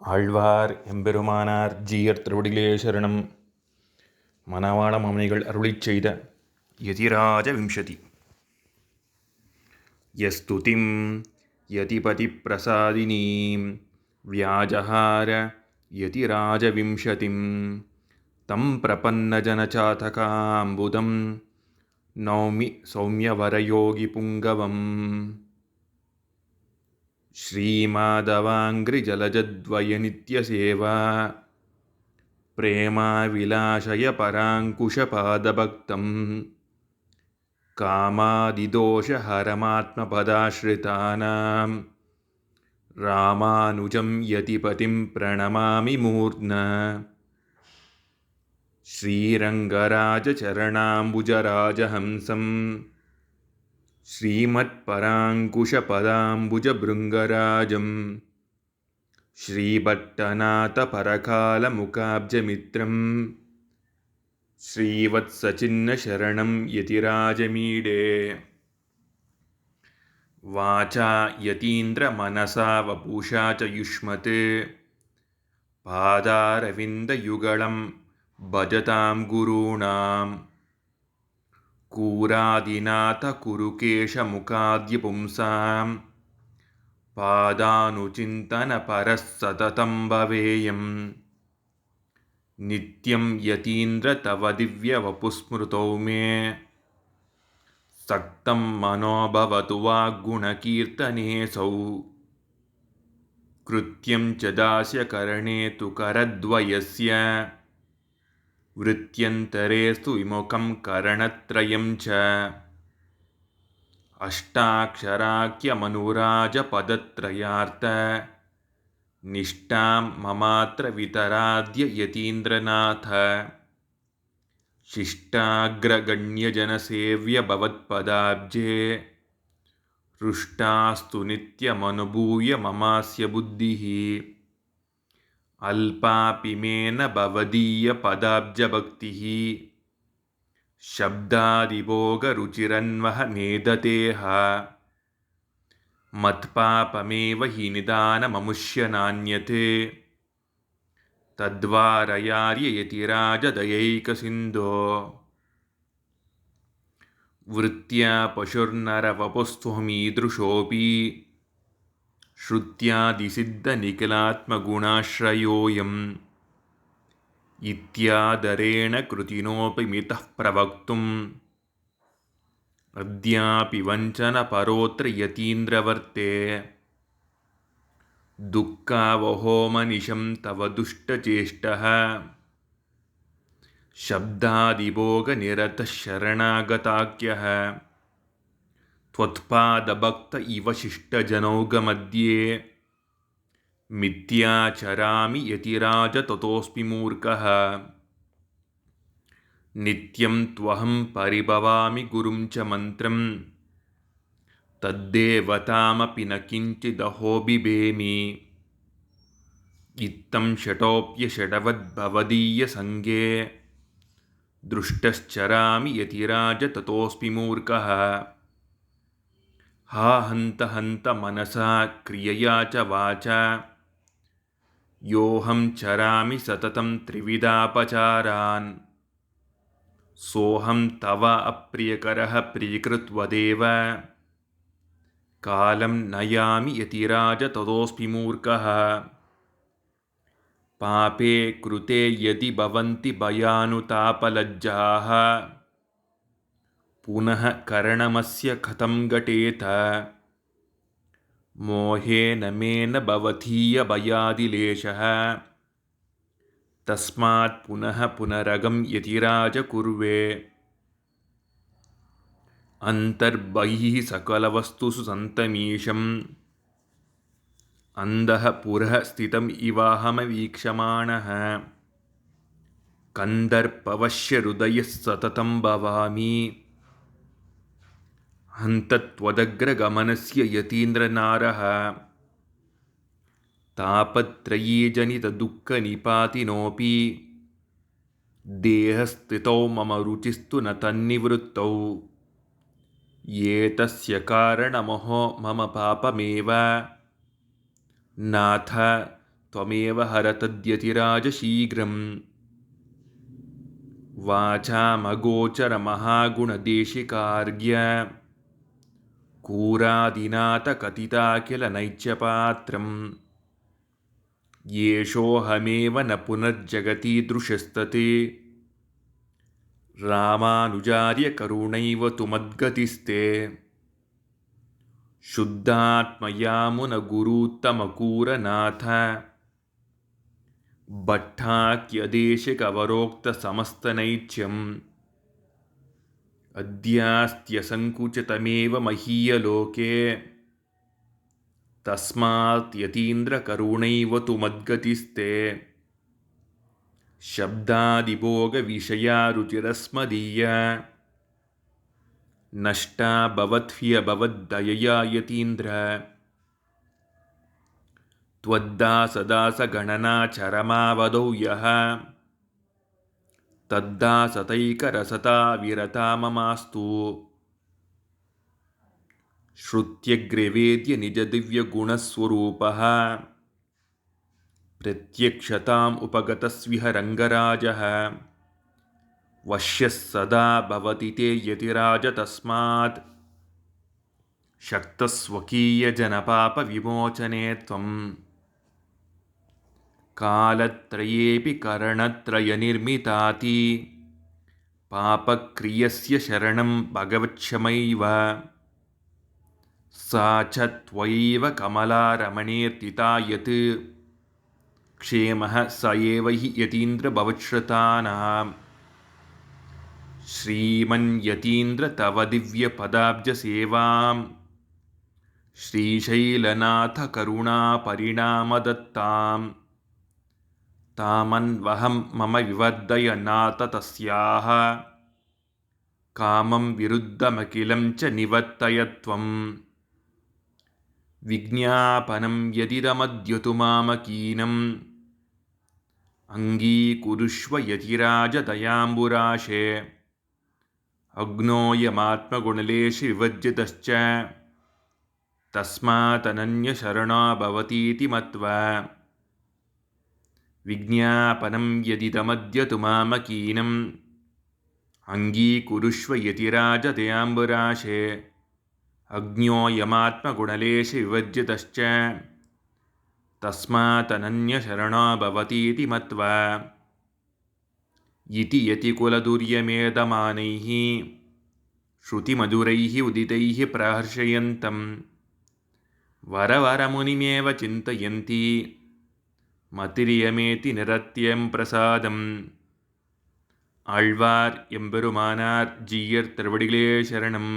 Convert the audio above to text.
ஆழ்வார் எம்பெருமானார் ஜீயர் திருவடிகளே சரணம். மணவாள மாமுனிகள் அருளிச் செய்த யதிராஜ விம்சதி. யஸ்துதிம் யதிபதி பிரசாதினீம் வியாஜஹார யதிராஜ விம்சதிம் தம் பிரபன்னஜனசாதகாம்புதம் நௌமி சௌமியவரயோகி புங்கவம். श्रीमाधवाङ्घ्रिजलजद्वयनित्यसेवा प्रेमाविलाशय पराङ्कुशपादभक्तं कामादिदोषहरमात्मपदाश्रितानां रामानुजं यतिपतिं प्रणमामि मूर्ध्ना. श्रीरङ्गराजचरणाम्बुजराजहंसं श्रीमत्पराङ्कुशपदाम्बुजभृङ्गराजं श्रीभट्टनाथपरकालमुकाब्जमित्रं श्रीवत्सचिन्नशरणं यतिराजमीडे. वाचा यतीन्द्रमनसा वपुषा च युष्मत् पादारविन्दयुगलं भजतां गुरूणां. कूरादिनाथ कुरुकेशमुखाद्यपुंसां पादानुचिन्तनपरः सततं भवेयं. नित्यं यतीन्द्र तव दिव्यवपुस्मृतौ मे सक्तं मनो भवतु वाग्गुणकीर्तनेऽसौ. कृत्यं च दास्यकरणे तु करद्वयस्य वृत्यन्तरेस्तु विमुखं करणत्रयं च. अष्टाक्षराख्यमनुराजपदत्रयार्थ निष्ठां ममात्र वितराद्य यतीन्द्रनाथ. शिष्टाग्रगण्यजनसेव्य भवत्पदाब्जे हृष्टास्तु नित्यमनुभूय ममास्य बुद्धिः. अल्पापि मे न भवदीयपदाब्जभक्तिः शब्दादिभोगरुचिरन्वह मेधतेह. मत्पापमेव हि निदानममुष्य नान्यत् तद्वारयार्य यतिराजदयैकसिन्धो. वृत्त्या पशुर्नरवपुस्त्वमीदृशोऽपि श्रुत्यादिसिद्धनिखिलात्मगुणाश्रयोऽयम्. इत्यादरेण कृतिनोऽपि मितः प्रवक्तुम् अद्यापि वञ्चनपरोऽत्र यतीन्द्रवर्ते. दुःखावहोमनिशं तव दुष्टचेष्टः शब्दादिभोगनिरतः शरणागताख्यः. त्वत्पादभक्त इव शिष्टजनौघमध्ये मिथ्याचरामि यतिराज ततोऽस्मि मूर्खः. नित्यं त्वहं परिभवामि गुरुं च मन्त्रं तद्देवतामपि न किञ्चिदहो बिभेमि. इत्थं षटोऽप्यषटवद्भवदीयसङ्गे दृष्टश्चरामि यतिराज ततोऽस्मि मूर्खः. हा हन्त हन्त मनसा क्रियया च वाचा योऽहं चरामि सततं त्रिविधापचारान्. सोऽहं तव अप्रियकरः प्रीकृत्वदेव कालं नयामि यतिराज ततोऽस्मि मूर्खः. पापे कृते यदि भवन्ति भयानुतापलज्जाः पुनः करणमस्य कथं घटेत. मोहेन मे न भवतीयभयादिलेशः तस्मात् पुनः पुनरगं यतिराज कुर्वे. अन्तर्बहिः सकलवस्तुषु सन्तमीशम् अन्धः पुरः स्थितम् इवाहमवीक्षमाणः. कन्दर्पवश्य हृदयः सततं भवामि हन्त त्वदग्रगमनस्य यतीन्द्रनारः. तापत्रयीजनितदुःखनिपातिनोऽपि देहस्थितौ मम रुचिस्तु न तन्निवृत्तौ. एतस्य कारणमहो मम पापमेव नाथ त्वमेव हर तद्यतिराजशीघ्रम् वाचामगोचरमहागुणदेशिकार्घ्य कूरादिनाथकथिताखिलनैत्यपात्रम् येषोऽहमेव न पुनर्जगतीदृशस्तत् रामानुजार्यकरुणैव तु मद्गतिस्ते शुद्धात्मयामुनगुरूत्तमकूरनाथ भट्टाख्यदेशिकवरोक्तसमस्तनैत्यम् अद्यास्त्यसङ्कुचितमेव महीयलोके तस्मात् यतीन्द्रकरुणैव तु मद्गतिस्ते शब्दादिभोगविषया रुचिरस्मदीया नष्टा भवद्भवद्दयया यतीन्द्र त्वद्दासदासगणनाचरमावधौ यः तद्दासतैकरसता विरता ममास्तु श्रुत्यग्रवेद्य निजदिव्यगुणस्वरूपः प्रत्यक्षताम् उपगतस्विह रङ्गराजः वश्यः सदा भवति ते यतिराज तस्मात् शक्तस्वकीयजनपापविमोचने त्वं कालत्रयेऽपि करणत्रयनिर्मिताति पापक्रियस्य शरणं भगवच्छमैव सा च त्वयैव कमला रमणेऽर्तिता यत् क्षेमः स एव हि यतीन्द्रभवच्छ्रुतानां श्रीमन्यतीन्द्र तव दिव्यपदाब्जसेवां श्रीशैलनाथ करुणापरिणामदत्तां तामन्वहं मम विवर्धय नाथ तस्याः कामं विरुद्धमखिलं च निवर्तय त्वं विज्ञापनं यदिदमद्यतु मामकीनम् अङ्गीकुरुष्व यतिराज दयाम्बुराशे अग्नोऽयमात्मगुणलेशि विवर्जितश्च तस्मादनन्यशरणो भवतीति मत्वा विज्ञापनं यदिदमद्यतु मामकीनम् अङ्गीकुरुष्व यतिराज दयाम्बुराशे अग्न्योऽयमात्मगुणलेशि विवर्जितश्च तस्मादनन्यशरणो भवतीति मत्वा इति यतिकुलदुर्यमेधमानैः श्रुतिमधुरैः उदितैः प्रहर्षयन्तं वरवरमुनिमेव चिन्तयन्ति मतिरियमेति निरत्यं प्रसादम् आழ்வார் எம்பெருமானார் ஜீயர் திருவடிகளே சரணம்.